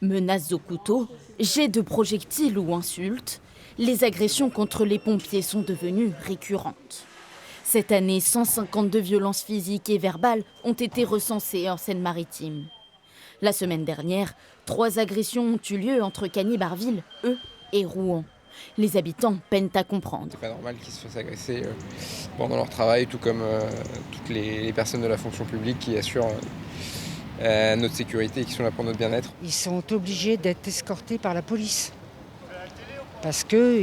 Menaces au couteau, jets de projectiles ou insultes, les agressions contre les pompiers sont devenues récurrentes. Cette année, 152 violences physiques et verbales ont été recensées en Seine-Maritime. La semaine dernière, 3 agressions ont eu lieu entre Cagny-Barville, Euux et Rouen. Les habitants peinent à comprendre. C'est pas normal qu'ils se fassent agresser pendant leur travail, tout comme toutes les personnes de la fonction publique qui assurent notre sécurité et qui sont là pour notre bien-être. Ils sont obligés d'être escortés par la police. Parce que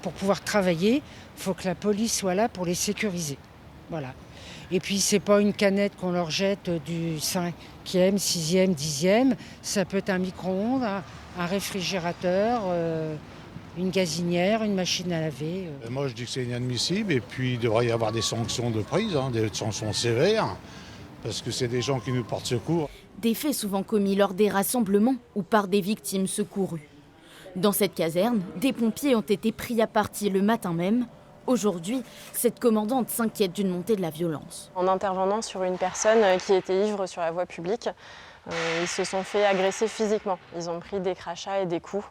pour pouvoir travailler, il faut que la police soit là pour les sécuriser. Voilà. Et puis c'est pas une canette qu'on leur jette du 5e, 6e, 10e. Ça peut être un micro-ondes, un réfrigérateur, une gazinière, une machine à laver. Moi je dis que c'est inadmissible et puis il devrait y avoir des sanctions de prise, des sanctions sévères, parce que c'est des gens qui nous portent secours. Des faits souvent commis lors des rassemblements ou par des victimes secourues. Dans cette caserne, des pompiers ont été pris à partie le matin même. Aujourd'hui, cette commandante s'inquiète d'une montée de la violence. En intervenant sur une personne qui était ivre sur la voie publique, ils se sont fait agresser physiquement. Ils ont pris des crachats et des coups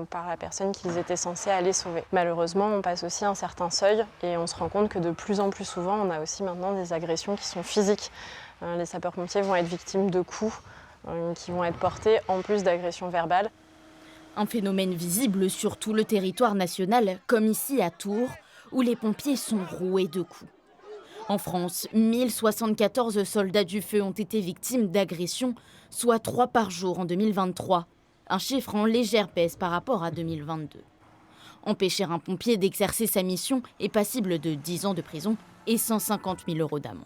par la personne qu'ils étaient censés aller sauver. Malheureusement, on passe aussi un certain seuil et on se rend compte que de plus en plus souvent, on a aussi maintenant des agressions qui sont physiques. Les sapeurs-pompiers vont être victimes de coups qui vont être portés en plus d'agressions verbales. Un phénomène visible sur tout le territoire national, comme ici à Tours, où les pompiers sont roués de coups. En France, 1074 soldats du feu ont été victimes d'agressions, soit 3 par jour en 2023, un chiffre en légère baisse par rapport à 2022. Empêcher un pompier d'exercer sa mission est passible de 10 ans de prison et 150 000 € d'amende.